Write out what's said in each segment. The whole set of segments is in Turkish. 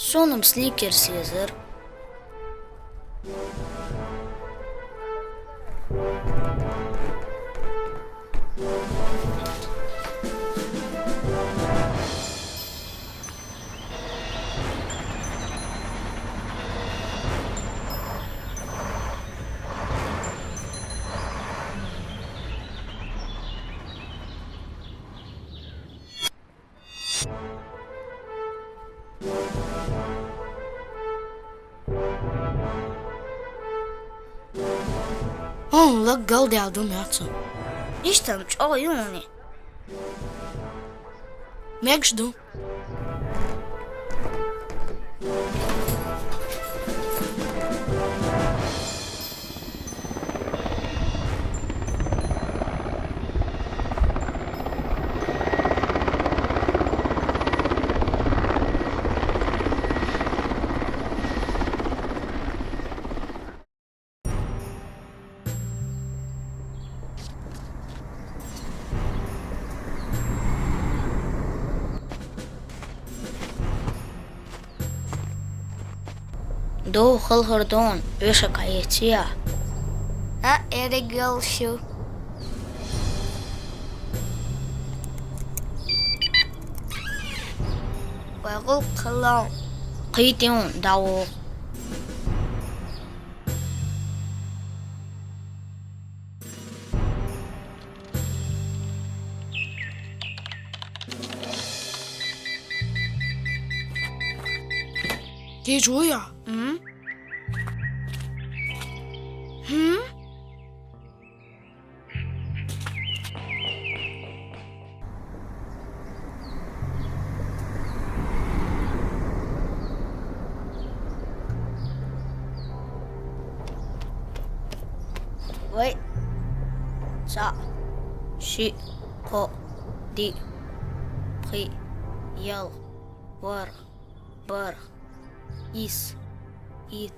Sonum Slicker Caesar. La galdi aldım yatsam. İşte oyuni. Mekşdu. Do Halhardon Öşakayetia. Ha erigel şu. Bagul kılan. Qiytion dawo. Geç o ya. Hı? Wait. Sa. Shi. Ko. Di. Pri. Yal. Var. Bar. Is. It.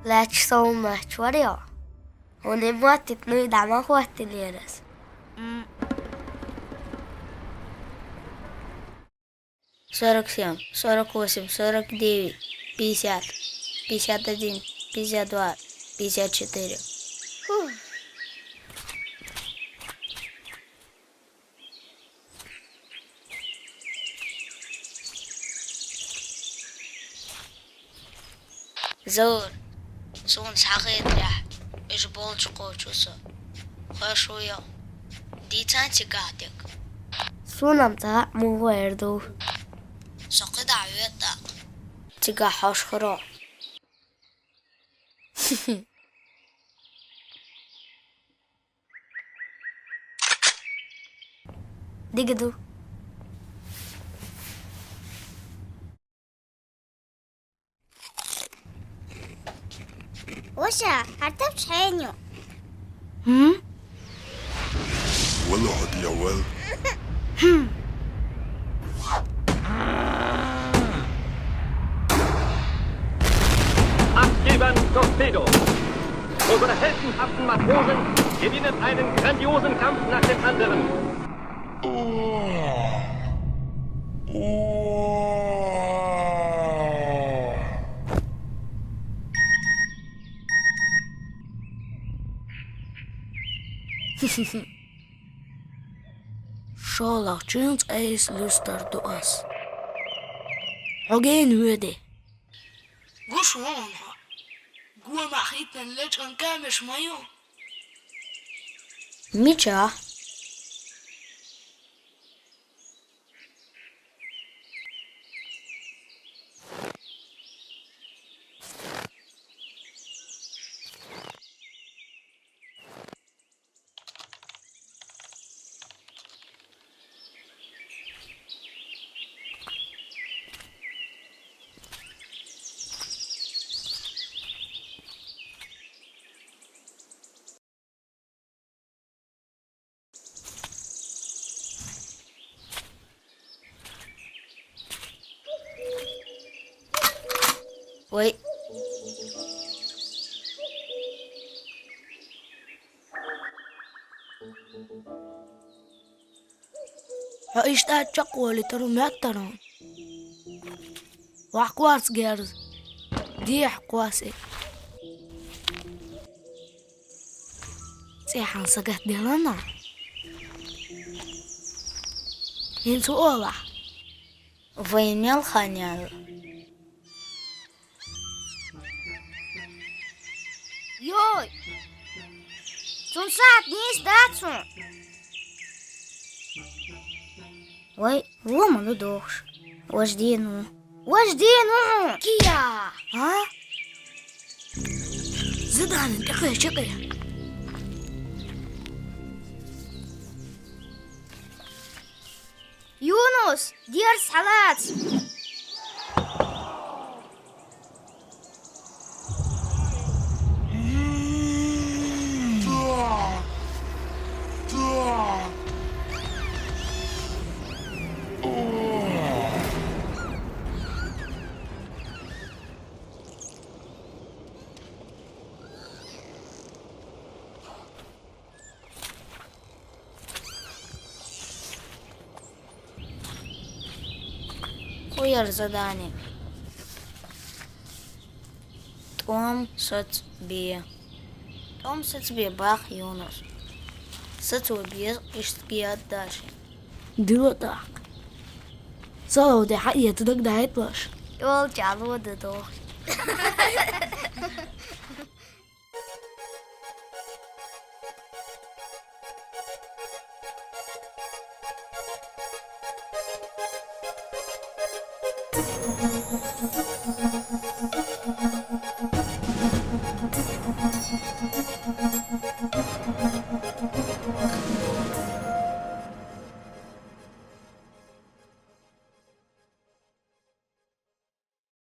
Läç savunmaç var ya. Onu muattit nuydama huattineriz. 47, 48, 49, 50, 51, 52, 54. Zor. Son saxedra. İş bolç qoçusu. Xoşuya. Ditan çıgadık. Sunamta mu verdu. Soqi da'wada. Tiga xoşxiro. Digdu. Oşa, hartab çayınyo. ولعت يا ولد. Abgeben Torpedo! Unsere heldenhaften Matrosen gewinnen einen grandiosen Kampf nach dem anderen. شغلك جنس ايس لستر دقس حجين ودي وش هونها جوا معخيتنا الليج انكامش مايو ميشا وي حقيشتا تشقوا لترم يترون وحقواس جيرز دي حقواسي سيحان سقط ديالنا ينسو أولا وين الخانيال يوي زون ساعت نيس داتسون وي هو ما دوخش واش دينو كيا ها زدان دقيقة شقية يونس دير صحلات وير زداني توم ست بيه باخ يونس ست بيه اشتقيات داشي دلوقتي صلوا دي حقيقة تدق ده هيطلش يول جعلو دوخ